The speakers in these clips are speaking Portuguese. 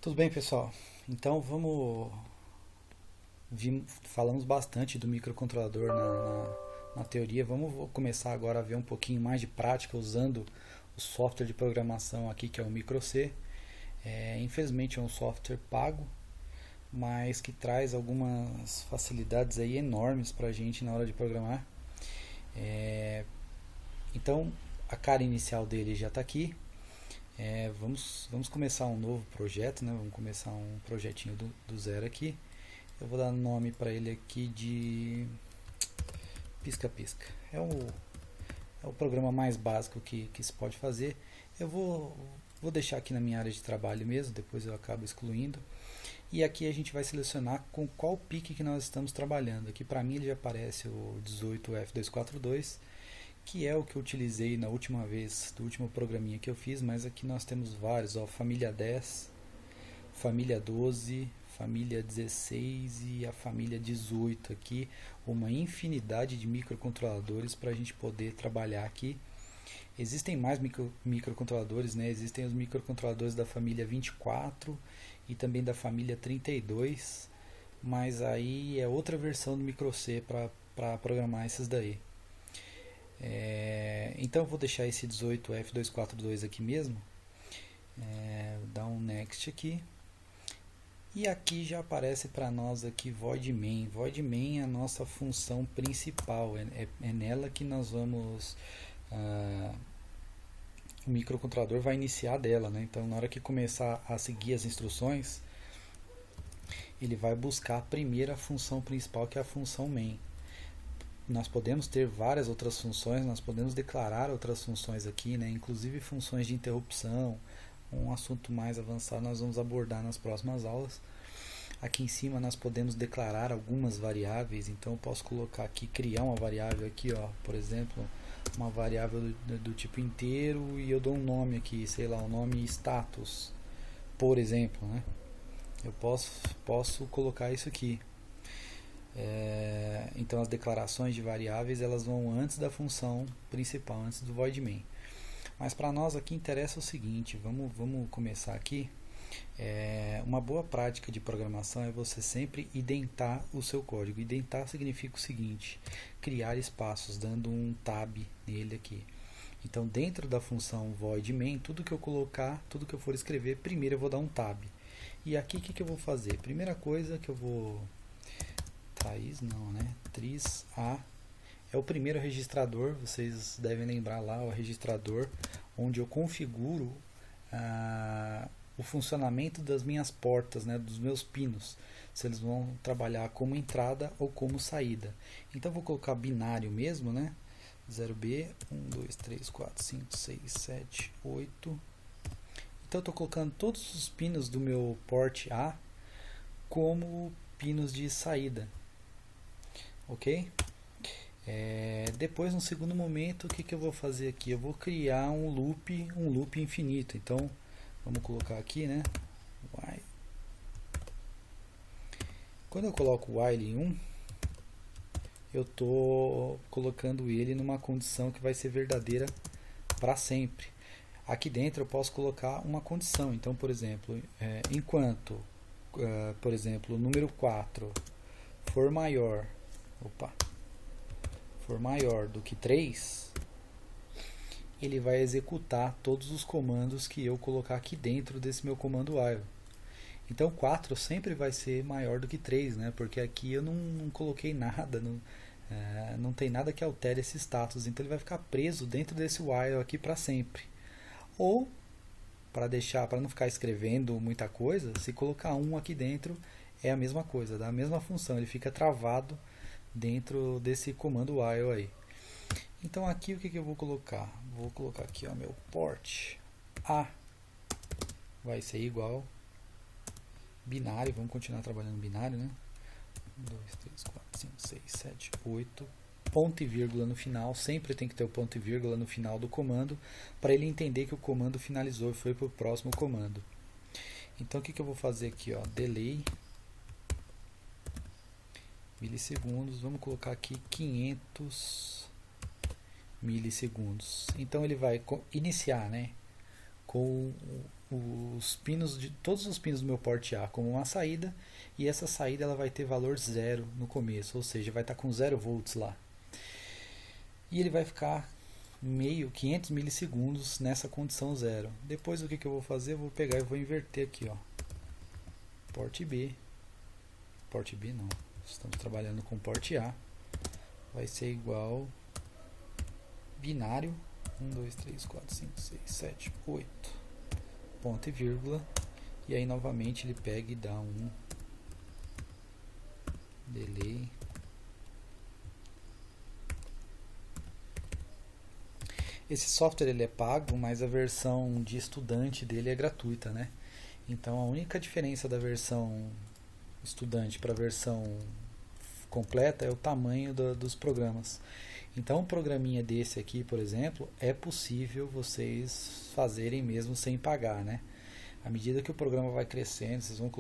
Tudo bem, pessoal? Então falamos bastante do microcontrolador na teoria. Vamos começar agora a ver um pouquinho mais de prática usando o software de programação aqui que é o MicroC. Infelizmente é um software pago, mas que traz algumas facilidades aí enormes para a gente na hora de programar. Então a cara inicial dele já está aqui. Vamos começar um novo projeto, né? Vamos começar um projetinho do zero aqui. Eu vou dar nome para ele aqui de pisca-pisca. É o programa mais básico que se pode fazer. Eu vou deixar aqui na minha área de trabalho mesmo, depois eu acabo excluindo. E aqui a gente vai selecionar com qual pique que nós estamos trabalhando. Aqui para mim ele já aparece o 18F242, que é o que eu utilizei na última vez, do último programinha que eu fiz, mas aqui nós temos vários, ó, família 10, família 12, família 16 e a família 18 aqui, uma infinidade de microcontroladores para a gente poder trabalhar aqui. Existem mais microcontroladores, né? Existem os microcontroladores da família 24 e também da família 32, mas aí é outra versão do MicroC para programar esses daí. Então eu vou deixar esse 18F242 aqui mesmo, dar um next aqui. E aqui já aparece para nós aqui void main. Void main é a nossa função principal, é nela que nós vamos, o microcontrolador vai iniciar dela, né? Então na hora que começar a seguir as instruções, ele vai buscar a primeira função principal, que é a função main. Nós podemos ter várias outras funções, nós podemos declarar outras funções aqui, né? Inclusive funções de interrupção, um assunto mais avançado nós vamos abordar nas próximas aulas. Aqui em cima nós podemos declarar algumas variáveis, então eu posso colocar aqui, criar uma variável aqui, ó, por exemplo, uma variável do tipo inteiro, e eu dou um nome aqui, sei lá, o nome status, por exemplo, né? Eu posso colocar isso aqui. Então as declarações de variáveis elas vão antes da função principal, antes do void main. Mas para nós aqui interessa o seguinte, vamos começar aqui. Uma boa prática de programação é você sempre identar o seu código. Identar significa o seguinte, criar espaços, dando um tab nele aqui. Então dentro da função void main, tudo que eu colocar, tudo que eu for escrever, primeiro eu vou dar um tab. E aqui o que eu vou fazer? Primeira coisa que eu vou... Tris não, né? Tris A é o primeiro registrador, vocês devem lembrar lá, o registrador onde eu configuro o funcionamento das minhas portas, né, dos meus pinos, se eles vão trabalhar como entrada ou como saída. Então vou colocar binário mesmo, né? 0B, 1, 2, 3, 4, 5, 6, 7, 8. Então eu estou colocando todos os pinos do meu port A como pinos de saída. Ok? Depois, no segundo momento, o que eu vou fazer aqui? Eu vou criar um loop infinito. Então, vamos colocar aqui, né? While. Quando eu coloco while em 1, eu estou colocando ele numa condição que vai ser verdadeira para sempre. Aqui dentro eu posso colocar uma condição. Então, por exemplo, enquanto, por exemplo, o número 4 for maior do que 3, ele vai executar todos os comandos que eu colocar aqui dentro desse meu comando while. Então 4 sempre vai ser maior do que 3, né? Porque aqui eu não coloquei nada, não tem nada que altere esse status, então ele vai ficar preso dentro desse while aqui para sempre. Ou, para não ficar escrevendo muita coisa, se colocar 1 aqui dentro, é a mesma coisa, dá a mesma função, ele fica travado dentro desse comando while aí. Então aqui o que eu vou colocar? Vou colocar aqui, ó, meu port A vai ser igual binário, vamos continuar trabalhando binário, né? 1, 2, 3, 4, 5, 6, 7, 8, ponto e vírgula no final, sempre tem que ter o ponto e vírgula no final do comando, para ele entender que o comando finalizou e foi para o próximo comando. Então o que eu vou fazer aqui, ó, delay milissegundos, vamos colocar aqui 500 milissegundos. Então ele vai iniciar, né, com os pinos de todos os pinos do meu porte A como uma saída, e essa saída ela vai ter valor zero no começo, ou seja, vai estar com 0 volts lá. E ele vai ficar 500 milissegundos nessa condição zero. Depois o que eu vou fazer? Eu vou pegar e vou inverter aqui, ó. Porte B não, estamos trabalhando com porte A, vai ser igual binário 1, 2, 3, 4, 5, 6, 7, 8 ponto e vírgula, e aí novamente ele pega e dá um delay. Esse software ele é pago, mas a versão de estudante dele é gratuita, né? Então a única diferença da versão estudante para a versão completa é o tamanho dos programas. Então um programinha desse aqui, por exemplo, é possível vocês fazerem mesmo sem pagar, né? À medida que o programa vai crescendo, vocês vão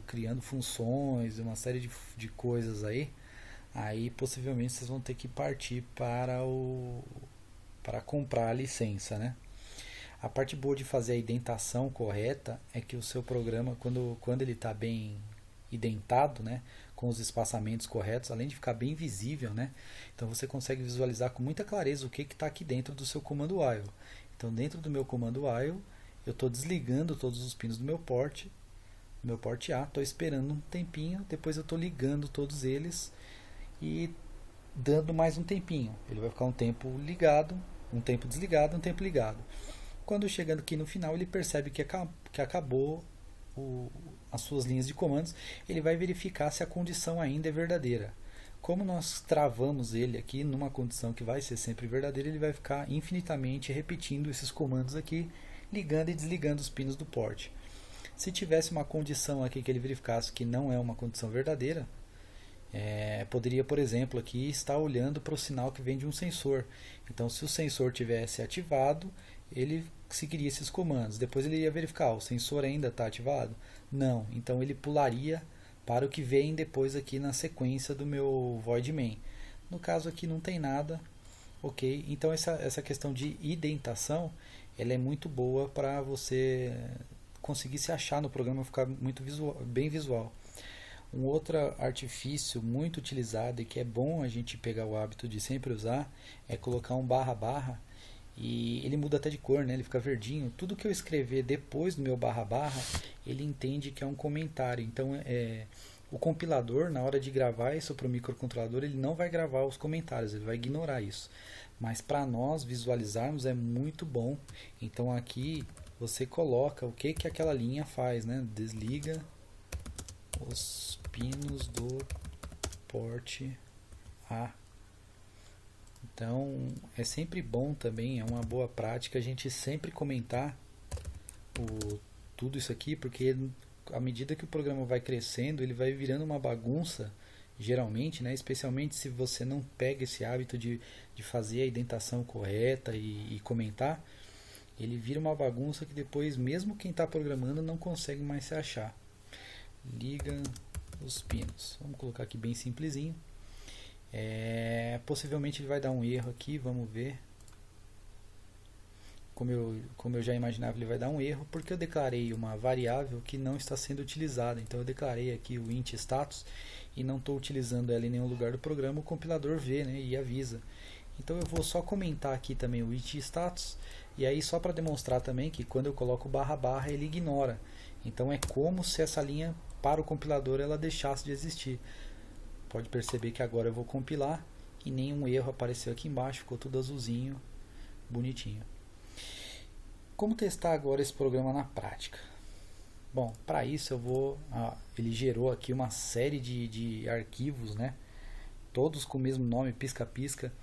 criando funções, uma série de coisas aí possivelmente vocês vão ter que partir para comprar a licença, né? A parte boa de fazer a indentação correta é que o seu programa, quando ele está bem identado, né, com os espaçamentos corretos, além de ficar bem visível, né, então você consegue visualizar com muita clareza o que está aqui dentro do seu comando while. Então dentro do meu comando while, eu estou desligando todos os pinos do meu porte A, estou esperando um tempinho, depois eu estou ligando todos eles e dando mais um tempinho. Ele vai ficar um tempo ligado, um tempo desligado, um tempo ligado. Quando chegando aqui no final, ele percebe que acabou as suas linhas de comandos, ele vai verificar se a condição ainda é verdadeira. Como nós travamos ele aqui numa condição que vai ser sempre verdadeira, ele vai ficar infinitamente repetindo esses comandos aqui, ligando e desligando os pinos do porte. Se tivesse uma condição aqui que ele verificasse que não é uma condição verdadeira, poderia, por exemplo, aqui estar olhando para o sinal que vem de um sensor. Então, se o sensor tivesse ativado, ele seguiria esses comandos. Depois ele ia verificar, o sensor ainda está ativado? Não. Então ele pularia para o que vem depois aqui na sequência do meu void main. No caso aqui não tem nada, ok? Então essa questão de indentação, ela é muito boa para você conseguir se achar no programa, ficar muito bem visual. Um outro artifício muito utilizado e que é bom a gente pegar o hábito de sempre usar é colocar um barra barra, e ele muda até de cor, né? Ele fica verdinho. Tudo que eu escrever depois do meu barra barra, ele entende que é um comentário. Então o compilador, na hora de gravar isso para o microcontrolador, ele não vai gravar os comentários, ele vai ignorar isso. Mas para nós visualizarmos é muito bom. Então aqui você coloca o que aquela linha faz, né? Desliga os pinos do porte A. Então é sempre bom também, é uma boa prática a gente sempre comentar tudo isso aqui, porque à medida que o programa vai crescendo, ele vai virando uma bagunça, geralmente, né? Especialmente se você não pega esse hábito de fazer a indentação correta e comentar, ele vira uma bagunça que depois mesmo quem está programando não consegue mais se achar. Liga os pinos. Vamos colocar aqui bem simplesinho. Possivelmente ele vai dar um erro aqui, vamos ver. Como eu já imaginava, ele vai dar um erro porque eu declarei uma variável que não está sendo utilizada. Então eu declarei aqui o int status e não estou utilizando ela em nenhum lugar do programa. O compilador vê, né, e avisa. Então eu vou só comentar aqui também o int status, e aí só para demonstrar também que quando eu coloco barra barra ele ignora. Então é como se essa linha para o compilador ela deixasse de existir. Pode perceber que agora eu vou compilar e nenhum erro apareceu aqui embaixo, ficou tudo azulzinho, bonitinho. Como testar agora esse programa na prática? Bom, para isso eu vou... ele gerou aqui uma série de arquivos, né? Todos com o mesmo nome, pisca-pisca.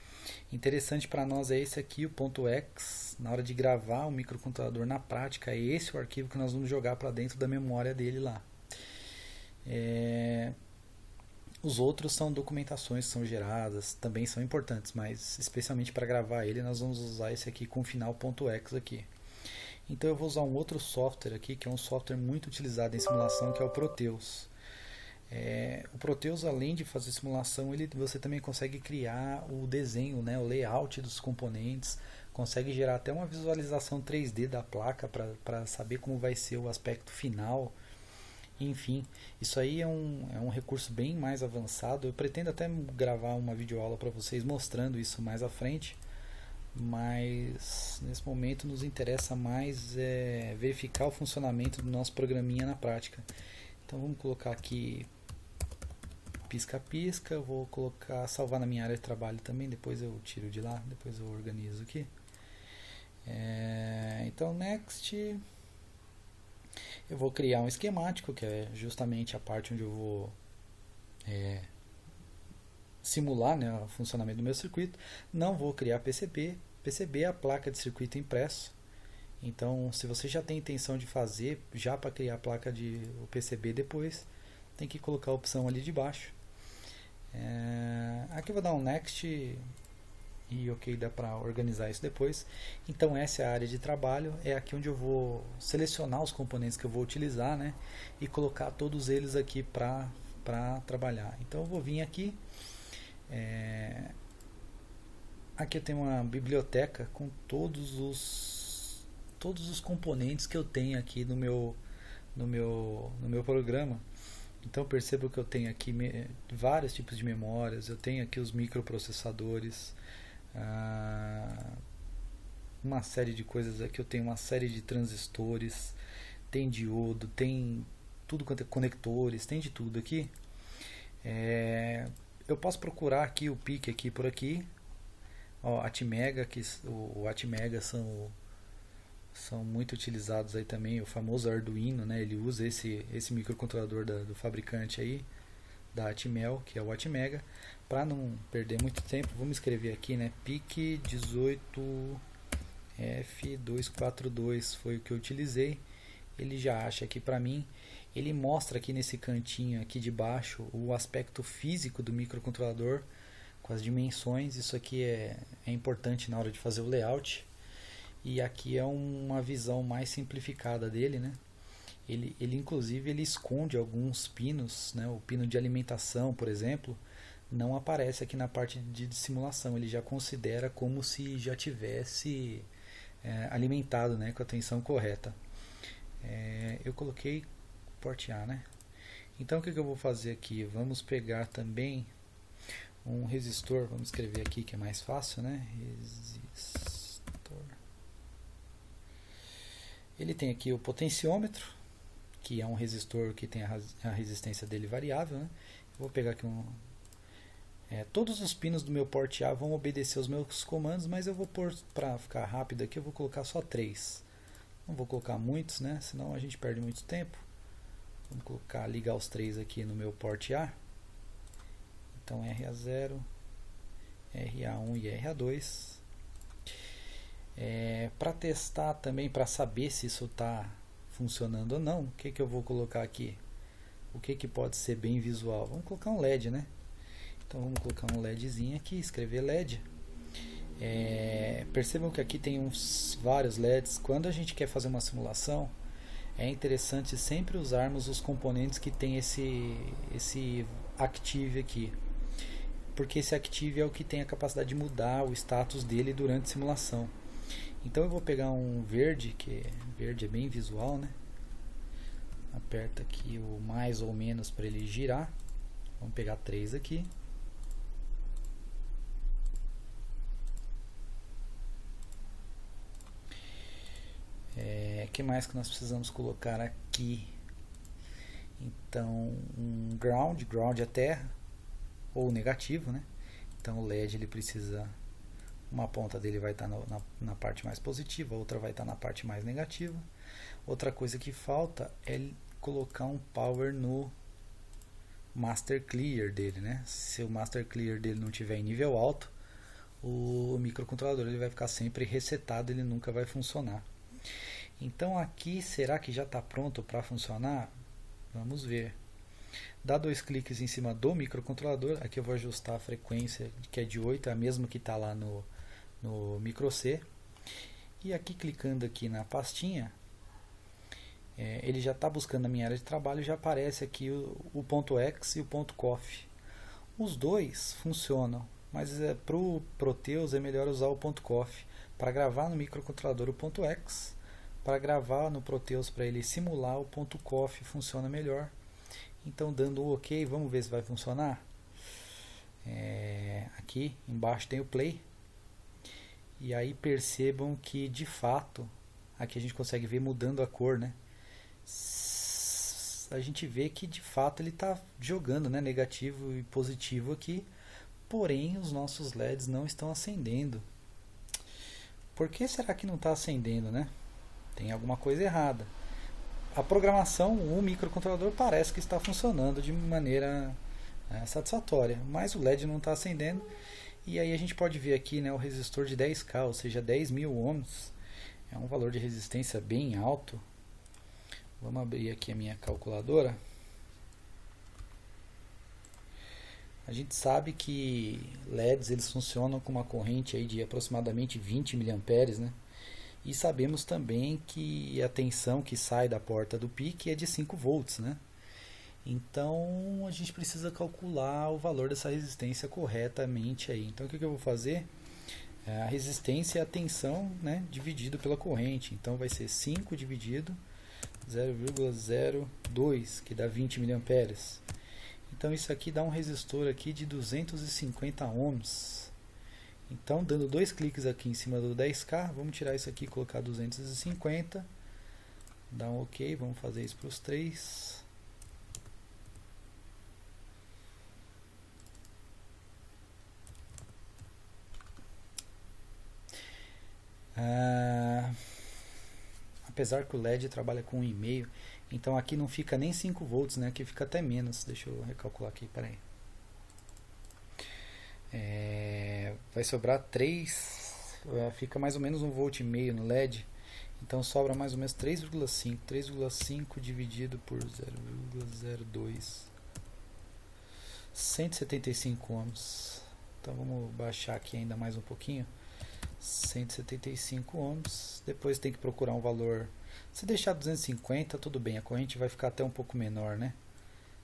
Interessante para nós é esse aqui, o .x. Na hora de gravar o microcontrolador na prática, é esse o arquivo que nós vamos jogar para dentro da memória dele lá. Os outros são documentações que são geradas, também são importantes, mas especialmente para gravar ele nós vamos usar esse aqui com final.x aqui. Então eu vou usar um outro software aqui, que é um software muito utilizado em simulação, que é o Proteus. O Proteus, além de fazer simulação, você também consegue criar o desenho, né, o layout dos componentes, consegue gerar até uma visualização 3D da placa para saber como vai ser o aspecto final. Enfim, isso aí é um recurso bem mais avançado. Eu pretendo até gravar uma videoaula para vocês mostrando isso mais à frente, mas nesse momento nos interessa mais verificar o funcionamento do nosso programinha na prática. Então vamos colocar aqui pisca-pisca, vou colocar salvar na minha área de trabalho também, depois eu tiro de lá, depois eu organizo aqui. Então next, eu vou criar um esquemático, que é justamente a parte onde eu vou simular, né, o funcionamento do meu circuito. Não vou criar PCB. PCB é a placa de circuito impresso. Então, se você já tem intenção de fazer, já para criar a placa de o PCB depois, tem que colocar a opção ali de baixo. Aqui eu vou dar um next e ok, dá para organizar isso depois. Então essa é a área de trabalho, é aqui onde eu vou selecionar os componentes que eu vou utilizar, né, e colocar todos eles aqui para trabalhar. Então eu vou vir aqui, aqui eu tenho uma biblioteca com todos os componentes que eu tenho aqui no meu programa. Então percebo que eu tenho aqui vários tipos de memórias, eu tenho aqui os microprocessadores, uma série de coisas aqui, eu tenho uma série de transistores, tem diodo, tem tudo quanto é conectores, tem de tudo aqui. Eu posso procurar aqui o PIC aqui por aqui, ó, Atmega, que o Atmega são muito utilizados aí também, o famoso Arduino, né? Ele usa esse microcontrolador do fabricante aí, da Atmel, que é o Atmega. Para não perder muito tempo, vamos escrever aqui, né? PIC 18F242 foi o que eu utilizei. Ele já acha aqui para mim. Ele mostra aqui nesse cantinho aqui de baixo o aspecto físico do microcontrolador com as dimensões. Isso aqui é importante na hora de fazer o layout. E aqui é uma visão mais simplificada dele, né? Ele inclusive ele esconde alguns pinos, né? O pino de alimentação, por exemplo, não aparece aqui na parte de simulação. Ele já considera como se já tivesse alimentado, né? Com a tensão correta. Eu coloquei porte A, né? Então o que eu vou fazer aqui? Vamos pegar também um resistor. Vamos escrever aqui que é mais fácil, né? Resistor. Ele tem aqui o potenciômetro, que é um resistor que tem a resistência dele variável, né? Eu vou pegar aqui todos os pinos do meu porte A vão obedecer os meus comandos, mas eu vou pôr, para ficar rápido aqui, eu vou colocar só 3. Não vou colocar muitos, né? Senão a gente perde muito tempo. Vamos ligar os 3 aqui no meu porte A. Então RA0, RA1 e RA2. Para testar também, para saber se isso está funcionando ou não, o que eu vou colocar aqui? O que pode ser bem visual? Vamos colocar um LED, né? Então vamos colocar um LEDzinho aqui, escrever LED. Percebam que aqui tem vários LEDs. Quando a gente quer fazer uma simulação, é interessante sempre usarmos os componentes que tem esse Active aqui, porque esse Active é o que tem a capacidade de mudar o status dele durante a simulação. Então eu vou pegar um verde, que verde é bem visual, né? Aperta aqui o mais ou menos para ele girar. Vamos pegar 3 aqui. Que mais que nós precisamos colocar aqui? Então um ground é terra ou negativo, né? Então o LED ele precisa, uma ponta dele vai estar na parte mais positiva, a outra vai estar na parte mais negativa. Outra coisa que falta é colocar um power no master clear dele, né? Se o master clear dele não tiver em nível alto, o microcontrolador ele vai ficar sempre resetado, ele nunca vai funcionar. Então aqui, será que já está pronto para funcionar? Vamos ver. Dá 2 cliques em cima do microcontrolador. Aqui eu vou ajustar a frequência, que é de 8, é a mesma que está lá no micro C. E aqui, clicando aqui na pastinha, ele já está buscando a minha área de trabalho, já aparece aqui o ponto .x e o ponto .coff. Os dois funcionam, mas para o Proteus é melhor usar o ponto .coff, para gravar no microcontrolador o ponto X, para gravar no Proteus para ele simular o ponto COFF funciona melhor. Então dando o OK, vamos ver se vai funcionar. Aqui embaixo tem o play. E aí percebam que de fato, aqui a gente consegue ver mudando a cor, né? A gente vê que de fato ele está jogando, né, negativo e positivo aqui, porém os nossos LEDs não estão acendendo. Por que será que não está acendendo, né? Tem alguma coisa errada. A programação, o microcontrolador parece que está funcionando de maneira satisfatória, mas o LED não está acendendo. E aí a gente pode ver aqui, né, o resistor de 10K, ou seja, 10.000 ohms. É um valor de resistência bem alto. Vamos abrir aqui a minha calculadora. A gente sabe que LEDs eles funcionam com uma corrente aí de aproximadamente 20 mA, né? E sabemos também que a tensão que sai da porta do PIC é de 5 volts, né? Então a gente precisa calcular o valor dessa resistência corretamente aí. Então o que eu vou fazer? A resistência é a tensão, né, dividido pela corrente. Então vai ser 5 dividido 0,02, que dá 20 mA. Então isso aqui dá um resistor aqui de 250 ohms. Então dando dois cliques aqui em cima do 10K, vamos tirar isso aqui e colocar 250. Dá um OK, vamos fazer isso para os três. Apesar que o LED trabalha com 1,5, então aqui não fica nem 5 volts, né? Aqui fica até menos. Deixa eu recalcular aqui, peraí. Vai sobrar 3, fica mais ou menos 1,5 volt no LED, então sobra mais ou menos 3,5. 3,5 dividido por 0,02, 175 ohms. Então vamos baixar aqui ainda mais um pouquinho. 175 ohms. Depois tem que procurar um valor. Se deixar 250, tudo bem. A corrente vai ficar até um pouco menor, né?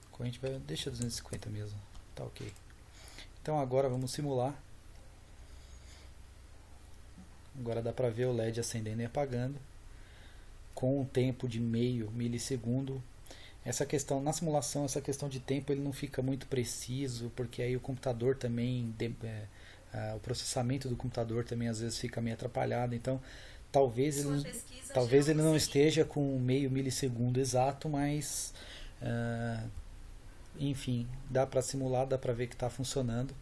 A corrente vai. Deixa 250 mesmo. Tá ok. Então agora vamos simular. Agora dá para ver o LED acendendo e apagando com um tempo de meio milissegundo. Essa questão na simulação, essa questão de tempo ele não fica muito preciso, porque aí o computador também o processamento do computador também às vezes fica meio atrapalhado, então talvez ele não esteja com meio milissegundo exato, mas enfim, dá para simular, dá para ver que está funcionando.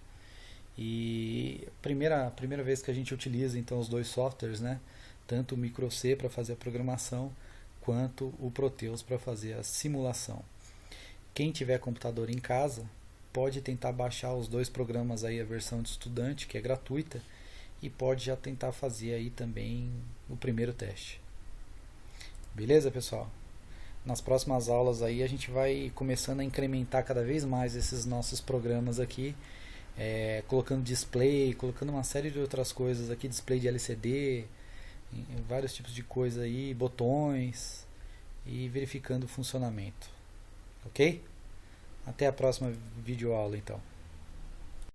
E primeira vez que a gente utiliza então os dois softwares, né? Tanto o MicroC para fazer a programação, quanto o Proteus para fazer a simulação. Quem tiver computador em casa pode tentar baixar os dois programas aí, a versão de estudante, que é gratuita, e pode já tentar fazer aí também o primeiro teste. Beleza, pessoal? Nas próximas aulas aí a gente vai começando a incrementar cada vez mais esses nossos programas aqui, colocando display, colocando uma série de outras coisas aqui, display de LCD, vários tipos de coisa aí, botões, e verificando o funcionamento. Ok? Até a próxima videoaula então.